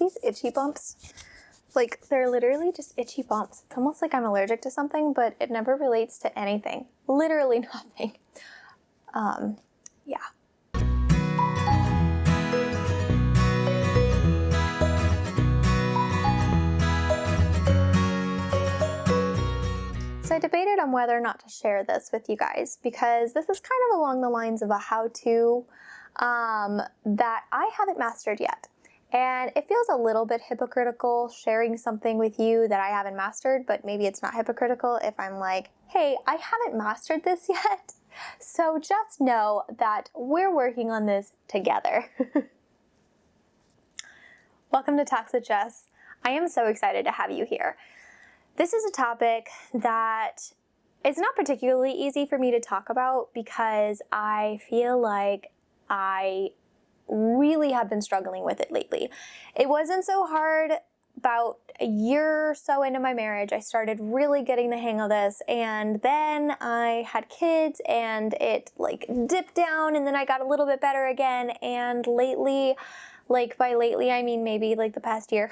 these itchy bumps. Like, they're literally just itchy bumps. It's almost like I'm allergic to something, but it never relates to anything. Literally nothing. Yeah. So I debated on whether or not to share this with you guys, because this is kind of along the lines of a how-to that I haven't mastered yet. And it feels a little bit hypocritical sharing something with you that I haven't mastered, but maybe it's not hypocritical if I'm like, hey, I haven't mastered this yet. So just know that we're working on this together. Welcome to Talks with Jess. I am so excited to have you here. This is a topic that is not particularly easy for me to talk about because I feel like I really have been struggling with it lately. It wasn't so hard about a year or so into my marriage. I started really getting the hang of this, and then I had kids and it like dipped down, and then I got a little bit better again, and lately, like by lately I mean maybe like the past year,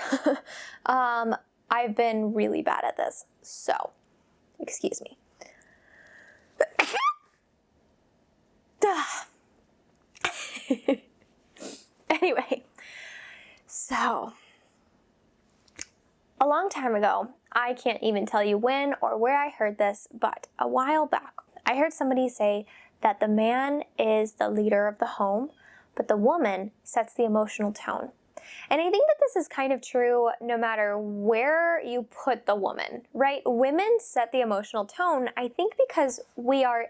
I've been really bad at this. So, excuse me. Anyway, so a long time ago, I can't even tell you when or where I heard this, but a while back, I heard somebody say that the man is the leader of the home, but the woman sets the emotional tone. And I think that this is kind of true no matter where you put the woman, right? Women set the emotional tone, I think, because we are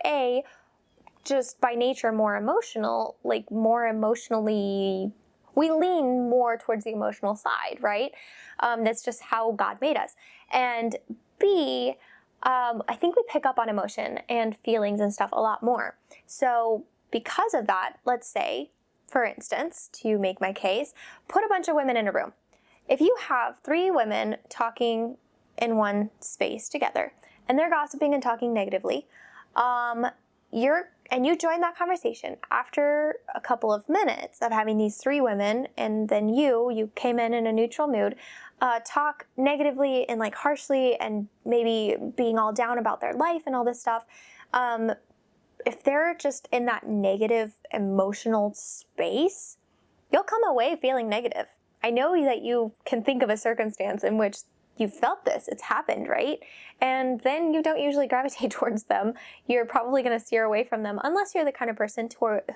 just by nature more emotional, like more emotionally, we lean more towards the emotional side, right? That's just how God made us. And B, I think we pick up on emotion and feelings and stuff a lot more. So because of that, let's say, for instance, to make my case, put a bunch of women in a room. If you have 3 women talking in one space together and they're gossiping and talking negatively, you join that conversation after a couple of minutes of having these 3 women, and then you came in a neutral mood, talk negatively and like harshly and maybe being all down about their life and all this stuff. If they're just in that negative emotional space, you'll come away feeling negative. I know that you can think of a circumstance in which you felt this, it's happened, right? And then you don't usually gravitate towards them. You're probably going to steer away from them unless you're the kind of person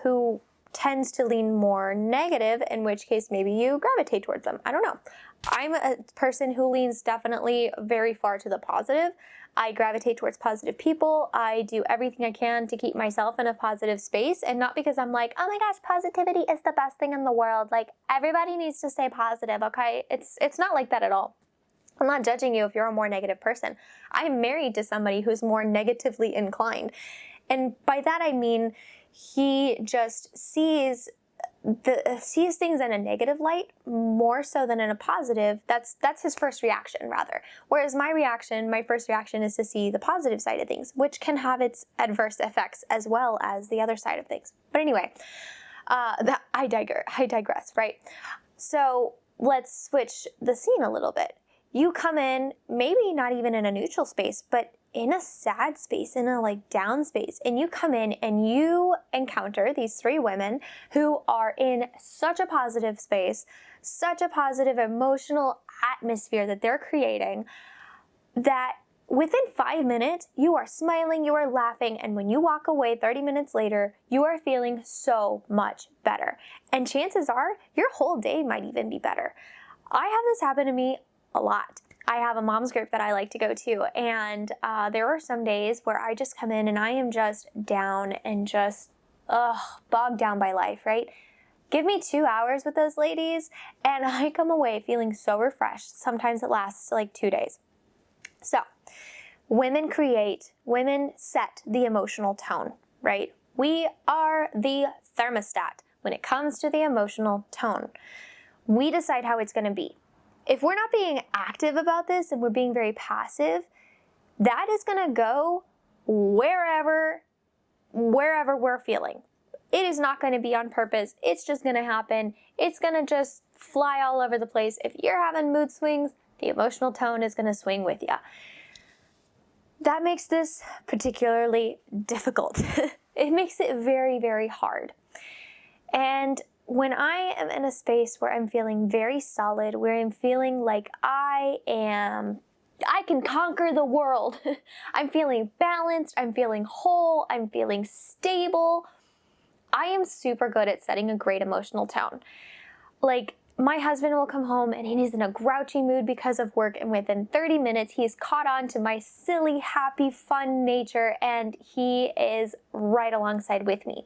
who tends to lean more negative, in which case maybe you gravitate towards them. I don't know. I'm a person who leans definitely very far to the positive. I gravitate towards positive people. I do everything I can to keep myself in a positive space, and not because I'm like, oh my gosh, positivity is the best thing in the world. Like, everybody needs to stay positive, okay? It's not like that at all. I'm not judging you if you're a more negative person. I'm married to somebody who's more negatively inclined. And by that I mean he just sees things in a negative light more so than in a positive. That's his first reaction, rather. Whereas my first reaction is to see the positive side of things, which can have its adverse effects as well as the other side of things. But anyway, I digress, right? So let's switch the scene a little bit. You come in, maybe not even in a neutral space, but in a sad space, in a like down space, and you come in and you encounter these 3 women who are in such a positive space, such a positive emotional atmosphere that they're creating, that within 5 minutes, you are smiling, you are laughing, and when you walk away 30 minutes later, you are feeling so much better. And chances are, your whole day might even be better. I have this happen to me a lot. I have a mom's group that I like to go to, and there are some days where I just come in and I am just down and just bogged down by life, right? Give me 2 hours with those ladies and I come away feeling so refreshed. Sometimes it lasts like 2 days. So women set the emotional tone, right? We are the thermostat when it comes to the emotional tone. We decide how it's going to be. If we're not being active about this and we're being very passive, that is going to go wherever we're feeling. It is not going to be on purpose. It's just going to happen. It's going to just fly all over the place. If you're having mood swings, the emotional tone is going to swing with you. That makes this particularly difficult. It makes it very, very hard. And when I am in a space where I'm feeling very solid, where I'm feeling like I can conquer the world, I'm feeling balanced, I'm feeling whole, I'm feeling stable, I am super good at setting a great emotional tone. Like, my husband will come home and he's in a grouchy mood because of work, and within 30 minutes he's caught on to my silly, happy, fun nature, and he is right alongside with me.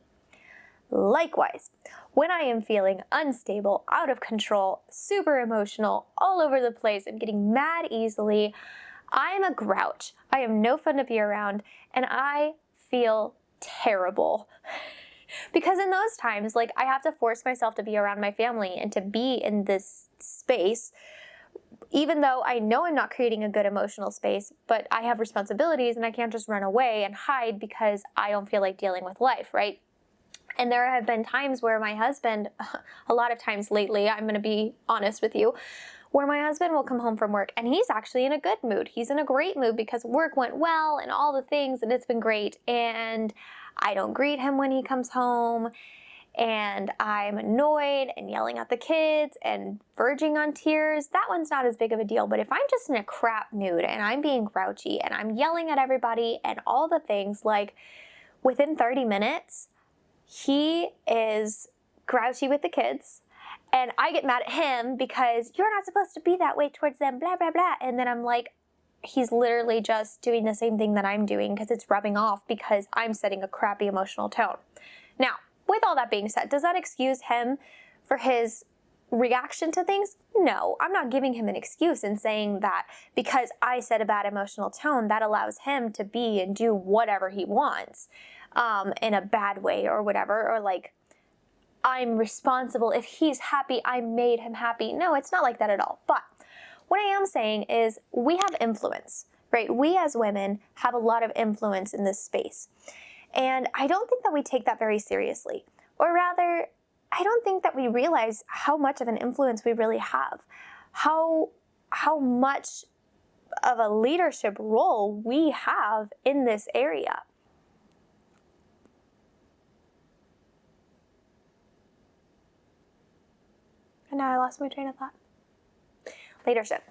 Likewise, when I am feeling unstable, out of control, super emotional, all over the place, and getting mad easily, I'm a grouch. I am no fun to be around, and I feel terrible. Because in those times, like, I have to force myself to be around my family and to be in this space, even though I know I'm not creating a good emotional space, but I have responsibilities and I can't just run away and hide because I don't feel like dealing with life, right? And there have been times where my husband, a lot of times lately, I'm going to be honest with you, where my husband will come home from work and he's actually in a good mood. He's in a great mood because work went well and all the things, and it's been great. And I don't greet him when he comes home, and I'm annoyed and yelling at the kids and verging on tears. That one's not as big of a deal. But if I'm just in a crap mood and I'm being grouchy and I'm yelling at everybody and all the things, like, within 30 minutes, he is grouchy with the kids, and I get mad at him because you're not supposed to be that way towards them, blah, blah, blah. And then I'm like, he's literally just doing the same thing that I'm doing because it's rubbing off because I'm setting a crappy emotional tone. Now, with all that being said, does that excuse him for his reaction to things? No, I'm not giving him an excuse and saying that because I set a bad emotional tone, that allows him to be and do whatever he wants in a bad way or whatever, or like, I'm responsible. If he's happy, I made him happy. No, it's not like that at all. But what I am saying is we have influence, right? We as women have a lot of influence in this space. And I don't think that we take that very seriously. Or rather, I don't think that we realize how much of an influence we really have. How much of a leadership role we have in this area. And now I lost my train of thought. Leadership.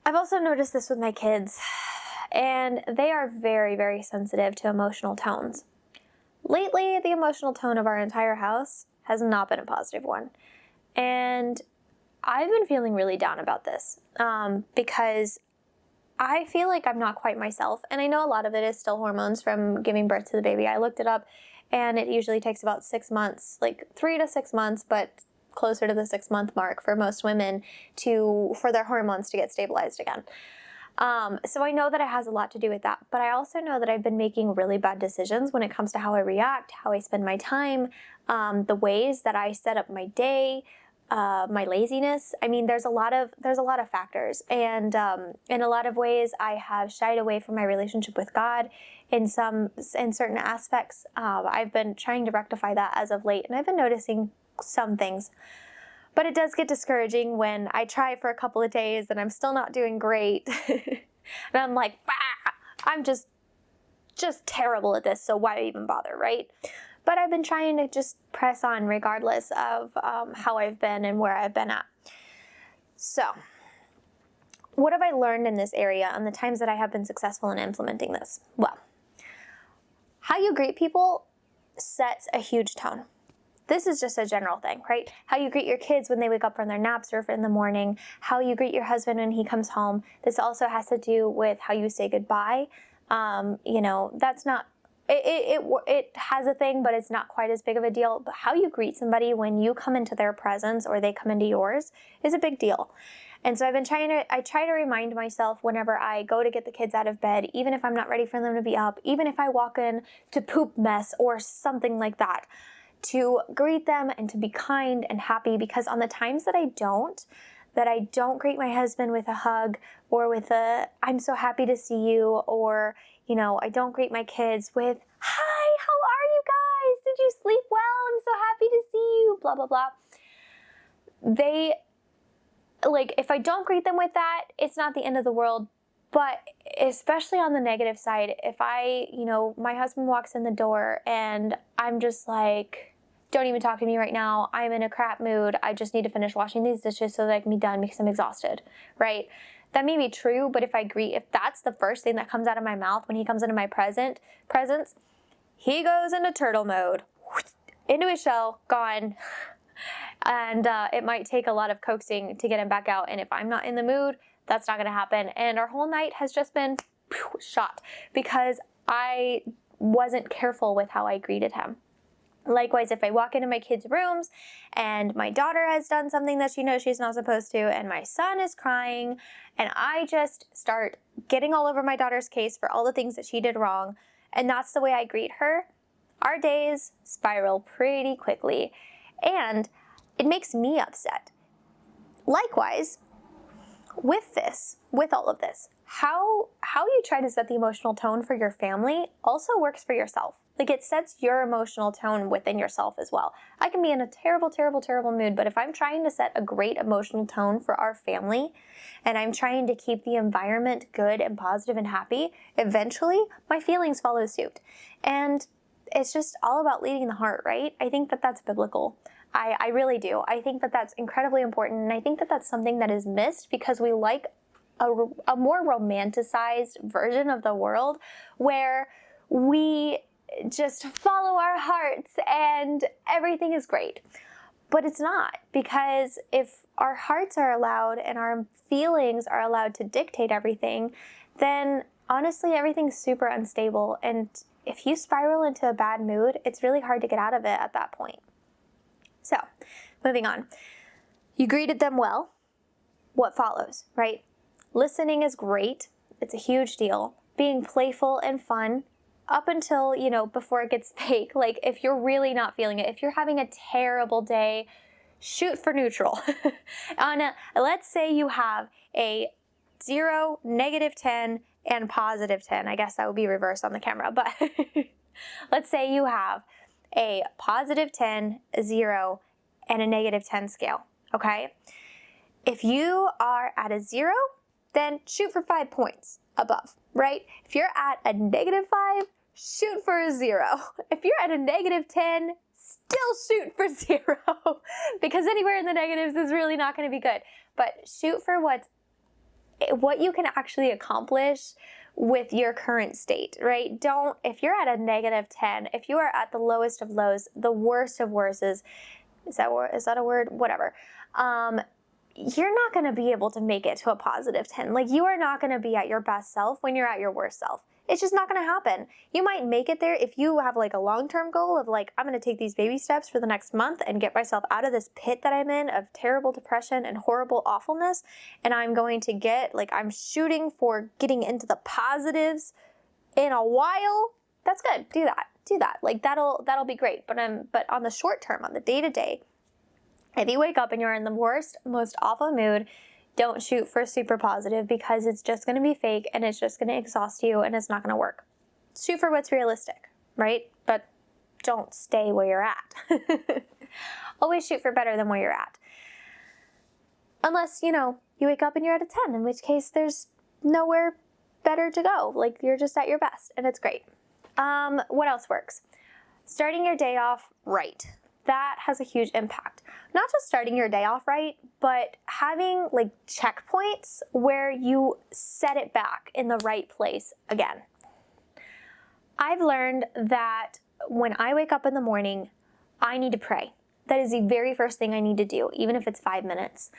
I've also noticed this with my kids, and they are very, very sensitive to emotional tones. Lately, the emotional tone of our entire house has not been a positive one. And I've been feeling really down about this because I feel like I'm not quite myself. And I know a lot of it is still hormones from giving birth to the baby. I looked it up, and it usually takes about 6 months, like 3 to 6 months, but closer to the 6-month mark for most women for their hormones to get stabilized again. So I know that it has a lot to do with that, but I also know that I've been making really bad decisions when it comes to how I react, how I spend my time, the ways that I set up my day, my laziness. I mean, there's a lot of factors, and in a lot of ways, I have shied away from my relationship with God in certain aspects. I've been trying to rectify that as of late, and I've been noticing some things. But it does get discouraging when I try for a couple of days and I'm still not doing great. And I'm like, I'm just terrible at this, so why even bother, right? But I've been trying to just press on regardless of how I've been and where I've been at. So, what have I learned in this area on the times that I have been successful in implementing this? Well, how you greet people sets a huge tone. This is just a general thing, right? How you greet your kids when they wake up from their naps or in the morning, how you greet your husband when he comes home. This also has to do with how you say goodbye. That's not, it has a thing, but it's not quite as big of a deal. But how you greet somebody when you come into their presence or they come into yours is a big deal. And so I try to remind myself whenever I go to get the kids out of bed, even if I'm not ready for them to be up, even if I walk in to poop mess or something like that, to greet them and to be kind and happy, because on the times that I don't greet my husband with a hug or with I'm so happy to see you, or, I don't greet my kids with, hi, how are you, blah, blah, blah. They, like, if I don't greet them with that, it's not the end of the world. But especially on the negative side, if I, my husband walks in the door and I'm just like, don't even talk to me right now. I'm in a crap mood. I just need to finish washing these dishes so that I can be done because I'm exhausted, right? That may be true, but if that's the first thing that comes out of my mouth when he comes into my presence, he goes into turtle mode, into his shell, gone. And it might take a lot of coaxing to get him back out. And if I'm not in the mood, that's not going to happen. And our whole night has just been shot because I wasn't careful with how I greeted him. Likewise, if I walk into my kids' rooms and my daughter has done something that she knows she's not supposed to, and my son is crying, and I just start getting all over my daughter's case for all the things that she did wrong, and that's the way I greet her, our days spiral pretty quickly, and it makes me upset. Likewise, with all of this, how you try to set the emotional tone for your family also works for yourself. Like, it sets your emotional tone within yourself as well. I can be in a terrible, terrible, terrible mood, but if I'm trying to set a great emotional tone for our family and I'm trying to keep the environment good and positive and happy, eventually my feelings follow suit. And it's just all about leading the heart, right? I think that that's biblical. I really do. I think that that's incredibly important, and I think that that's something that is missed because we like a more romanticized version of the world where we just follow our hearts and everything is great. But it's not, because if our hearts are allowed and our feelings are allowed to dictate everything, then honestly everything's super unstable, and if you spiral into a bad mood, it's really hard to get out of it at that point. So, moving on. You greeted them well. What follows, right? Listening is great. It's a huge deal. Being playful and fun up until, before it gets fake. Like, if you're really not feeling it, if you're having a terrible day, shoot for neutral. Let's say you have a 0, -10, and +10. I guess that would be reversed on the camera, but let's say you have a +10, a 0, and a -10 scale, okay? If you are at a 0, then shoot for 5 points above, right? If you're at a -5, shoot for a 0. If you're at a -10, still shoot for 0, because anywhere in the negatives is really not going to be good. But shoot for what you can actually accomplish with your current state, right? If you're at a -10, if you are at the lowest of lows, the worst of worst is that a word? Whatever. You're not going to be able to make it to a +10. Like, you are not going to be at your best self when you're at your worst self. It's just not going to happen. You might make it there if you have like a long-term goal of like, I'm going to take these baby steps for the next month and get myself out of this pit that I'm in of terrible depression and horrible awfulness. And I'm going to I'm shooting for getting into the positives in a while. That's good. Do that. Like, that'll be great. But on the short term, on the day-to-day, if you wake up and you're in the worst, most awful mood, don't shoot for super positive, because it's just going to be fake and it's just going to exhaust you and it's not going to work. Shoot for what's realistic, right? But don't stay where you're at. Always shoot for better than where you're at. Unless, you wake up and you're at a 10, in which case there's nowhere better to go. Like, you're just at your best and it's great. What else works? Starting your day off right. That has a huge impact. Not just starting your day off right, but having like checkpoints where you set it back in the right place again. I've learned that when I wake up in the morning, I need to pray. That is the very first thing I need to do, even if it's 5 minutes.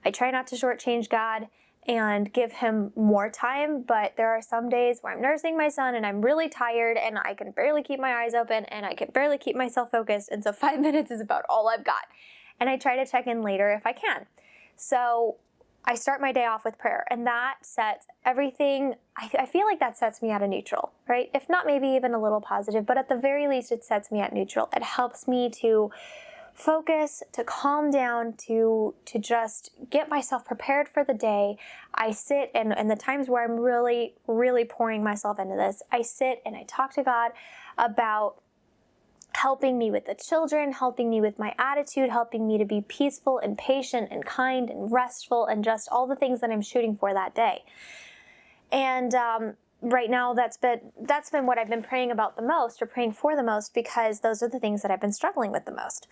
I try not to shortchange God and give him more time, but there are some days where I'm nursing my son and I'm really tired and I can barely keep my eyes open and I can barely keep myself focused, and so 5 minutes is about all I've got. And I try to check in later if I can. So I start my day off with prayer, and that sets everything, I feel like that sets me at a neutral, right? If not maybe even a little positive, but at the very least it sets me at neutral. It helps me to focus, to calm down, to just get myself prepared for the day. I sit, and the times where I'm really, really pouring myself into this, I sit and I talk to God about helping me with the children, helping me with my attitude, helping me to be peaceful and patient and kind and restful and just all the things that I'm shooting for that day. And right now that's been what I've been praying about the most, or praying for the most, because those are the things that I've been struggling with the most,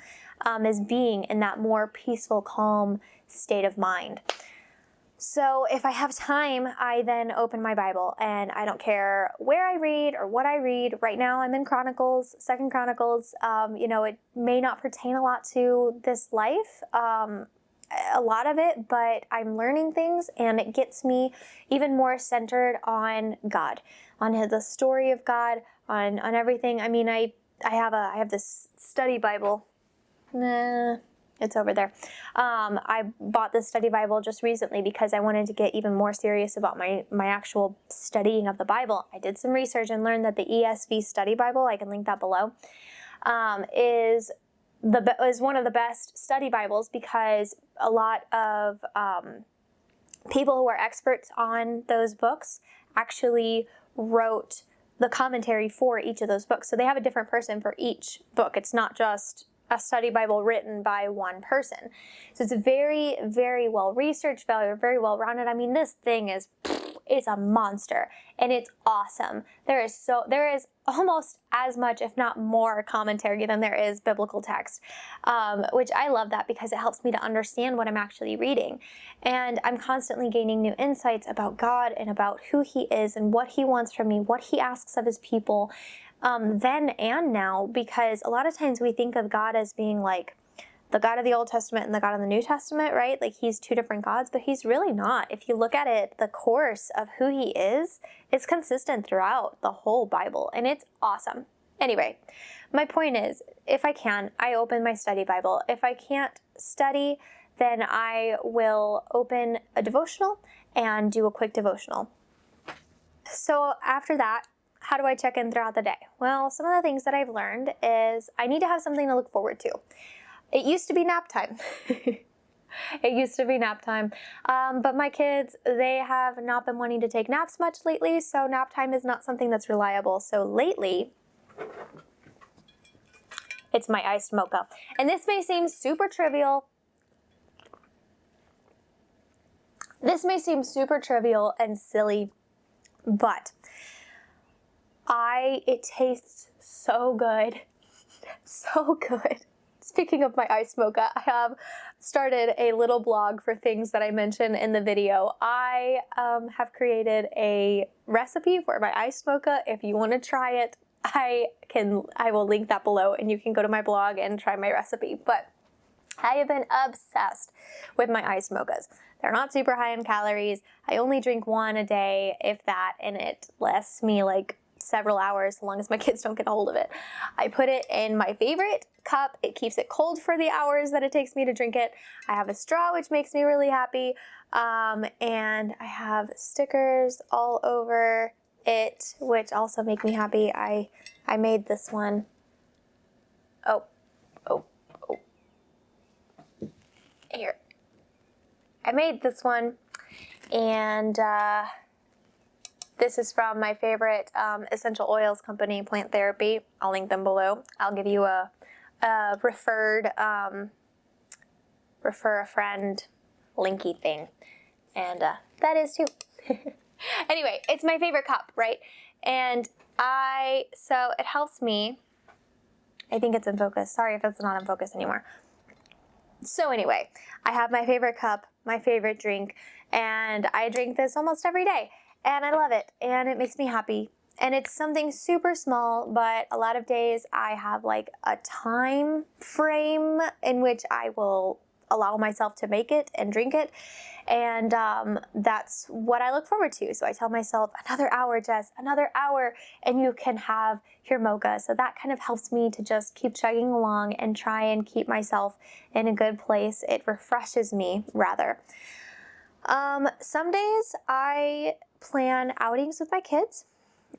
is being in that more peaceful, calm state of mind. So if I have time, I then open my Bible, and I don't care where I read or what I read. Right now I'm in Chronicles, 2nd Chronicles. It may not pertain a lot to this life, a lot of it, but I'm learning things, and it gets me even more centered on God, on the story of God, on everything. I mean, I have this study Bible. It's over there. I bought this study Bible just recently because I wanted to get even more serious about my actual studying of the Bible. I did some research and learned that the ESV study Bible, I can link that below, is one of the best study Bibles, because a lot of people who are experts on those books actually wrote the commentary for each of those books. So they have a different person for each book. It's not just a study Bible written by one person. So it's very, very well researched, very well rounded. I mean, this thing is a monster, and it's awesome. There is almost as much, if not more, commentary than there is biblical text, which I love that, because it helps me to understand what I'm actually reading. And I'm constantly gaining new insights about God and about who He is and what He wants from me, what He asks of His people, then and now, because a lot of times we think of God as being like the God of the Old Testament and the God of the New Testament, right? Like He's two different gods, but He's really not. If you look at it, the course of who He is consistent throughout the whole Bible, and it's awesome. Anyway, my point is, if I can, I open my study Bible. If I can't study, then I will open a devotional and do a quick devotional. So after that, how do I check in throughout the day? Well, some of the things that I've learned is I need to have something to look forward to. It used to be nap time. It used to be nap time. But my kids, they have not been wanting to take naps much lately, so nap time is not something that's reliable. So lately, it's my iced mocha. And this may seem super trivial. This may seem super trivial and silly, but it tastes so good. So good. Speaking of my iced mocha, I have started a little blog for things that I mention in the video. I have created a recipe for my iced mocha. If you want to try it, I will link that below, and you can go to my blog and try my recipe. But I have been obsessed with my iced mochas. They're not super high in calories. I only drink one a day, if that, and it lasts me like several hours, as long as my kids don't get a hold of it. I put it in my favorite cup. It keeps it cold for the hours that it takes me to drink it. I have a straw, which makes me really happy. And I have stickers all over it, which also make me happy. I made this one. Oh. Here. I made this one, and this is from my favorite essential oils company, Plant Therapy. I'll link them below. I'll give you a refer a friend linky thing, and that is too. Anyway, it's my favorite cup, right? And so it helps me. I think it's in focus. Sorry if it's not in focus anymore. So anyway, I have my favorite cup, my favorite drink, and I drink this almost every day. And I love it, and it makes me happy. And it's something super small, but a lot of days I have like a time frame in which I will allow myself to make it and drink it. And that's what I look forward to. So I tell myself, another hour, Jess, another hour, and you can have your mocha. So that kind of helps me to just keep chugging along and try and keep myself in a good place. It refreshes me, rather. Some days I plan outings with my kids.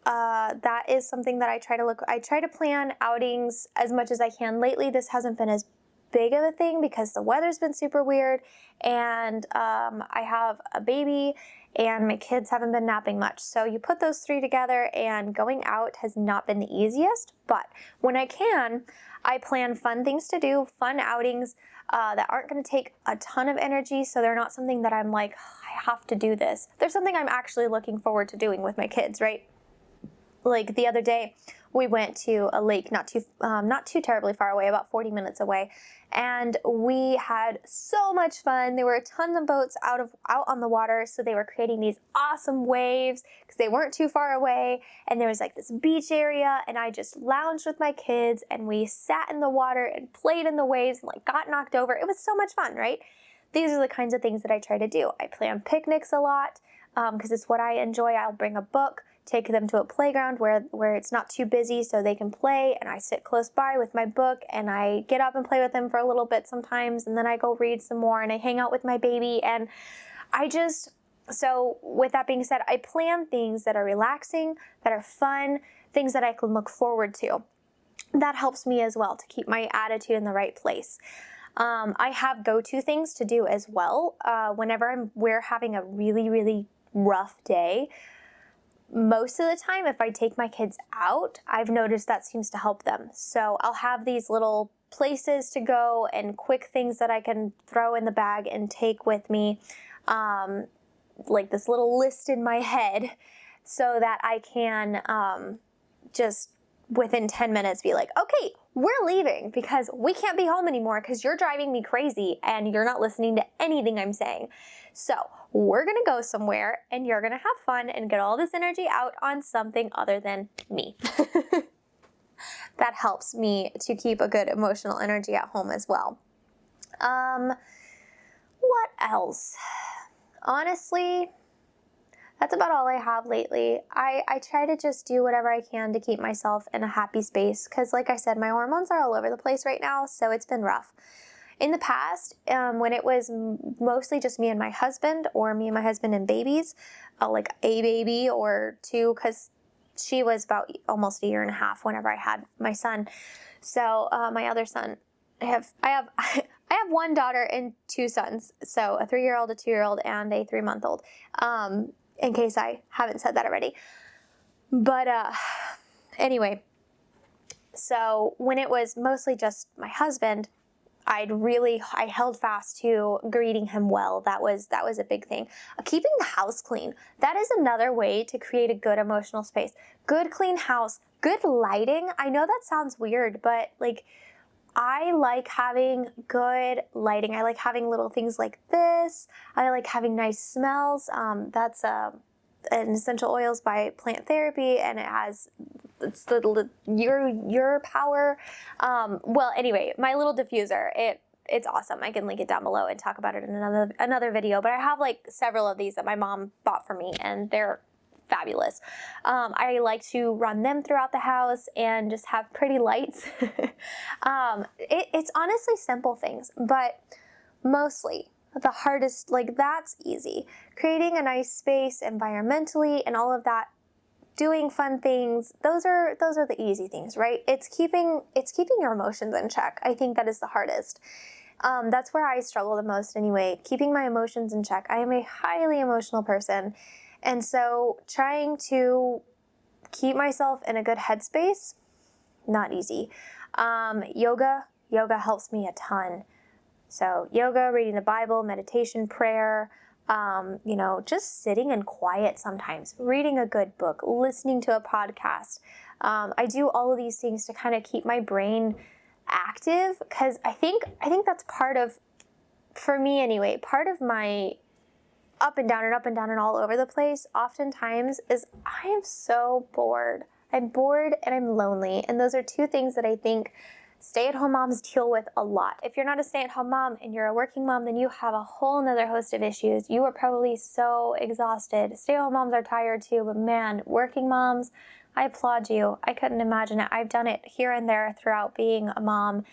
That is something that I try to plan outings as much as I can. Lately, this hasn't been as big of a thing because the weather's been super weird, and I have a baby and my kids haven't been napping much. So you put those three together, and going out has not been the easiest, but when I can, I plan fun things to do, fun outings that aren't going to take a ton of energy, so they're not something that I'm like, I have to do this. They're something I'm actually looking forward to doing with my kids, right? Like the other day, we went to a lake not too terribly far away, about 40 minutes away, and we had so much fun. There were a ton of boats out on the water, so they were creating these awesome waves because they weren't too far away, and there was like this beach area, and I just lounged with my kids, and we sat in the water and played in the waves and like got knocked over. It was so much fun, right? These are the kinds of things that I try to do. I plan picnics a lot because it's what I enjoy. I'll bring a book, take them to a playground where it's not too busy so they can play, and I sit close by with my book and I get up and play with them for a little bit sometimes, and then I go read some more and I hang out with my baby. And so with that being said, I plan things that are relaxing, that are fun, things that I can look forward to. That helps me as well to keep my attitude in the right place. I have go-to things to do as well. Whenever we're having a really, really rough day, most of the time, if I take my kids out, I've noticed that seems to help them. So I'll have these little places to go and quick things that I can throw in the bag and take with me, like this little list in my head, so that I can just within 10 minutes be like, okay, we're leaving because we can't be home anymore because you're driving me crazy and you're not listening to anything I'm saying. So we're going to go somewhere and you're going to have fun and get all this energy out on something other than me. That helps me to keep a good emotional energy at home as well. What else? Honestly, that's about all I have lately. I try to just do whatever I can to keep myself in a happy space because, like I said, my hormones are all over the place right now, so it's been rough. In the past, when it was mostly just me and my husband, or me and my husband and babies, like a baby or two, because she was about almost a year and a half whenever I had my son. So my other son, I have one daughter and two sons, so a 3-year-old, a 2-year-old, and a 3-month-old. In case I haven't said that already. But anyway, so when it was mostly just my husband, I held fast to greeting him well. That was a big thing. Keeping the house clean. That is another way to create a good emotional space. Good clean house, good lighting. I know that sounds weird, but like, I like having good lighting. I like having little things like this. I like having nice smells. That's an essential oils by Plant Therapy, and it's your power. Well, anyway, my little diffuser, it's awesome. I can link it down below and talk about it in another video. But I have like several of these that my mom bought for me, and they're fabulous. I like to run them throughout the house and just have pretty lights. It's honestly simple things, but mostly the hardest, like that's easy. Creating a nice space environmentally and all of that, doing fun things, those are the easy things, right? It's keeping your emotions in check. I think that is the hardest. That's where I struggle the most anyway, keeping my emotions in check. I am a highly emotional person. And so trying to keep myself in a good headspace, not easy. Yoga helps me a ton. So yoga, reading the Bible, meditation, prayer, just sitting in quiet sometimes, reading a good book, listening to a podcast. I do all of these things to kind of keep my brain active, because I think that's part of, for me anyway, part of my up and down and all over the place oftentimes is I am so bored. I'm bored and I'm lonely. And those are two things that I think stay-at-home moms deal with a lot. If you're not a stay-at-home mom and you're a working mom, then you have a whole nother host of issues. You are probably so exhausted. Stay-at-home moms are tired too, but man, working moms, I applaud you. I couldn't imagine it. I've done it here and there throughout being a mom,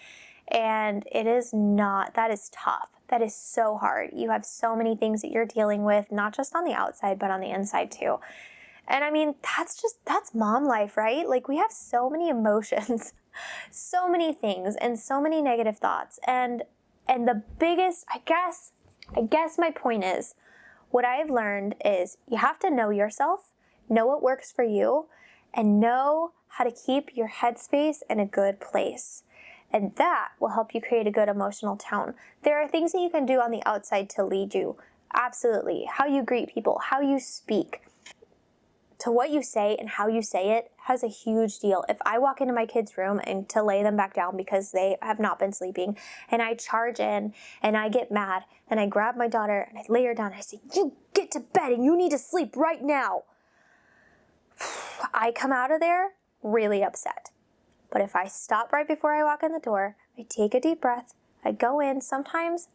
and that is tough. That is so hard. You have so many things that you're dealing with, not just on the outside, but on the inside too. And I mean, that's mom life, right? Like, we have so many emotions. So many things and so many negative thoughts. And the biggest, I guess my point is, what I've learned is you have to know yourself, know what works for you, and know how to keep your headspace in a good place. And that will help you create a good emotional tone. There are things that you can do on the outside to lead you. Absolutely. How you greet people, how you speak, to what you say and how you say it has a huge deal. If I walk into my kid's room and to lay them back down because they have not been sleeping, and I charge in and I get mad and I grab my daughter and I lay her down and I say, "You get to bed and you need to sleep right now," I come out of there really upset. But if I stop right before I walk in the door, I take a deep breath, I go in, sometimes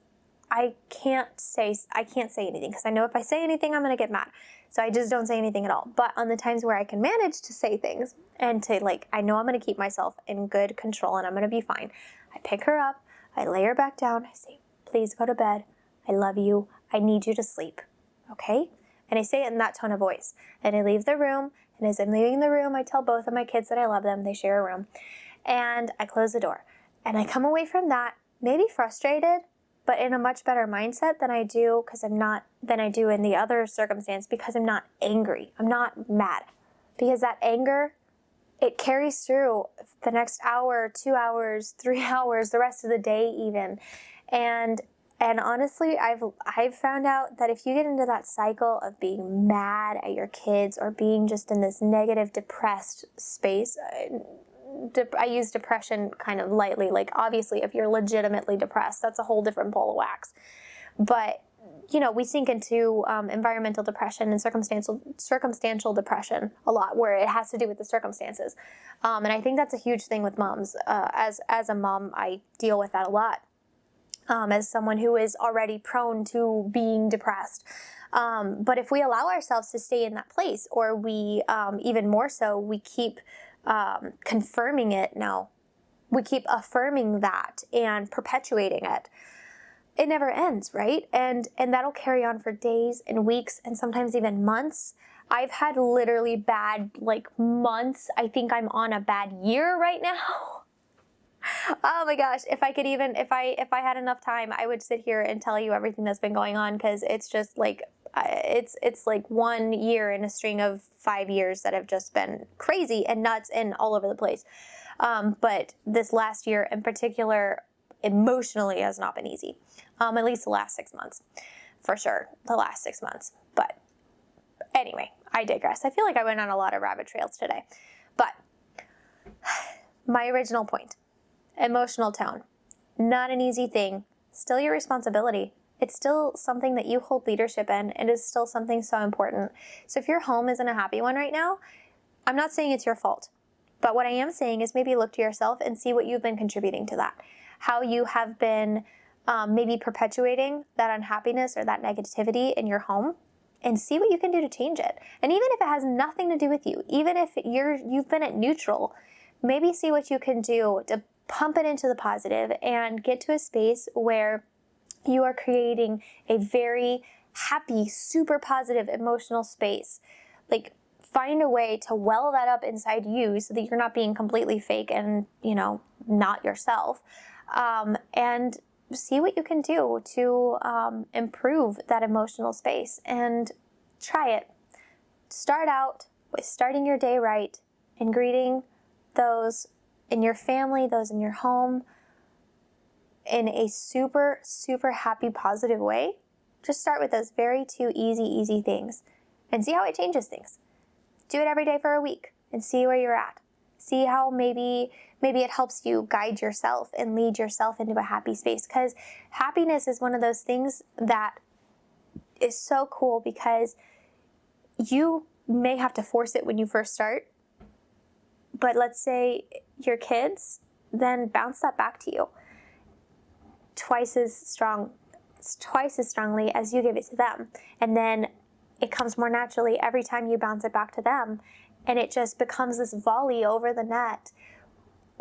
I can't say anything because I know if I say anything, I'm going to get mad. So I just don't say anything at all. But on the times where I can manage to say things and to I know I'm going to keep myself in good control and I'm going to be fine, I pick her up, I lay her back down, I say, "Please go to bed. I love you. I need you to sleep." Okay? And I say it in that tone of voice. And I leave the room. And as I'm leaving the room, I tell both of my kids that I love them. They share a room. And I close the door. And I come away from that maybe frustrated, but in a much better mindset than I do in the other circumstance, because I'm not angry. I'm not mad. Because that anger, it carries through the next hour, 2 hours, 3 hours, the rest of the day even. And honestly, I've found out that if you get into that cycle of being mad at your kids or being just in this negative, depressed space, I use depression kind of lightly. Obviously, if you're legitimately depressed, that's a whole different ball of wax. But we sink into environmental depression and circumstantial depression a lot, where it has to do with the circumstances. And I think that's a huge thing with moms. As a mom, I deal with that a lot. As someone who is already prone to being depressed. But if we allow ourselves to stay in that place, or we, even more so, we keep confirming it, we keep affirming that and perpetuating it, it never ends, right? And that'll carry on for days and weeks and sometimes even months. I've had literally bad, months. I think I'm on a bad year right now. Oh my gosh, if I had enough time, I would sit here and tell you everything that's been going on, because it's just it's like 1 year in a string of 5 years that have just been crazy and nuts and all over the place. But this last year in particular, emotionally has not been easy. At least the last 6 months, for sure, the last 6 months. But anyway, I digress. I feel like I went on a lot of rabbit trails today. But my original point. Emotional tone. Not an easy thing. Still your responsibility. It's still something that you hold leadership in. It is still something so important. So if your home isn't a happy one right now, I'm not saying it's your fault. But what I am saying is maybe look to yourself and see what you've been contributing to that. How you have been maybe perpetuating that unhappiness or that negativity in your home, and see what you can do to change it. And even if it has nothing to do with you, even if you've been at neutral, maybe see what you can do to pump it into the positive and get to a space where you are creating a very happy, super positive emotional space. Find a way to well that up inside you so that you're not being completely fake and, not yourself. And see what you can do to improve that emotional space, and try it. Start out with starting your day right and greeting those in your family, those in your home, in a super, super happy, positive way. Just start with those very two easy things and see how it changes things. Do it every day for a week and see where you're at. See how maybe it helps you guide yourself and lead yourself into a happy space, because happiness is one of those things that is so cool, because you may have to force it when you first start, but let's say your kids then bounce that back to you twice as strongly as you give it to them. And then it comes more naturally every time you bounce it back to them. And it just becomes this volley over the net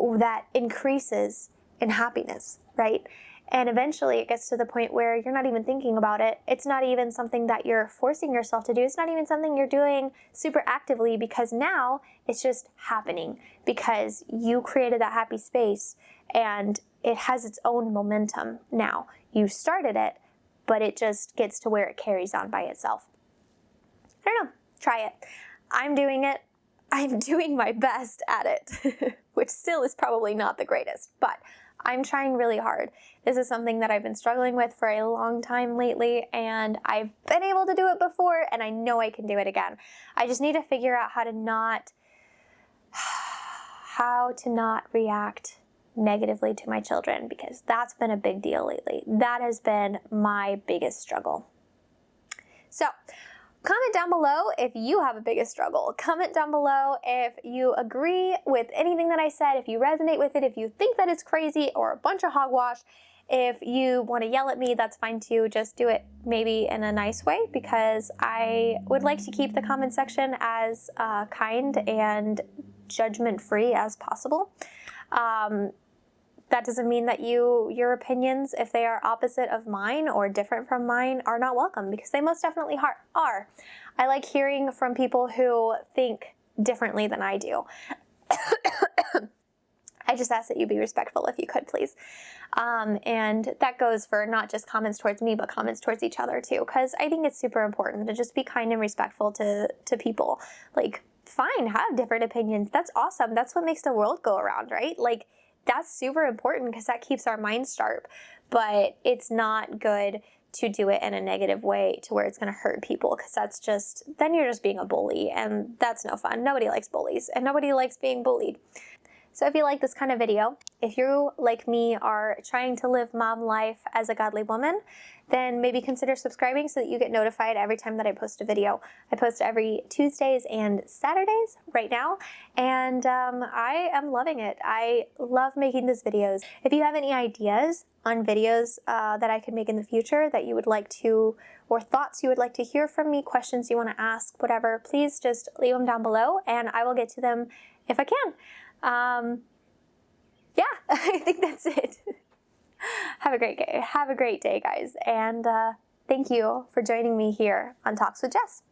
that increases in happiness, right? And eventually it gets to the point where you're not even thinking about it. It's not even something that you're forcing yourself to do. It's not even something you're doing super actively, because now it's just happening because you created that happy space and it has its own momentum now. You started it, but it just gets to where it carries on by itself. I don't know. Try it. I'm doing it. I'm doing my best at it, which still is probably not the greatest, but I'm trying really hard. This is something that I've been struggling with for a long time lately, and I've been able to do it before, and I know I can do it again. I just need to figure out how to not react negatively to my children, because that's been a big deal lately. That has been my biggest struggle. So, comment down below if you have a biggest struggle. Comment down below if you agree with anything that I said, if you resonate with it, if you think that it's crazy or a bunch of hogwash. If you want to yell at me, that's fine too. Just do it maybe in a nice way, because I would like to keep the comment section as kind and judgment-free as possible. That doesn't mean that your opinions, if they are opposite of mine or different from mine, are not welcome, because they most definitely are. I like hearing from people who think differently than I do. I just ask that you be respectful if you could, please. And that goes for not just comments towards me, but comments towards each other too, because I think it's super important to just be kind and respectful to people. Like, fine, have different opinions. That's awesome. That's what makes the world go around, right? Like, that's super important because that keeps our minds sharp, but it's not good to do it in a negative way to where it's going to hurt people, because then you're just being a bully, and that's no fun. Nobody likes bullies, and nobody likes being bullied. So if you like this kind of video, if you, like me, are trying to live mom life as a godly woman, then maybe consider subscribing so that you get notified every time that I post a video. I post every Tuesdays and Saturdays right now, and I am loving it. I love making these videos. If you have any ideas on videos that I could make in the future that you would like to, or thoughts you would like to hear from me, questions you want to ask, whatever, please just leave them down below and I will get to them if I can. Yeah, I think that's it. Have a great day. Have a great day, guys. And thank you for joining me here on Talks with Jess.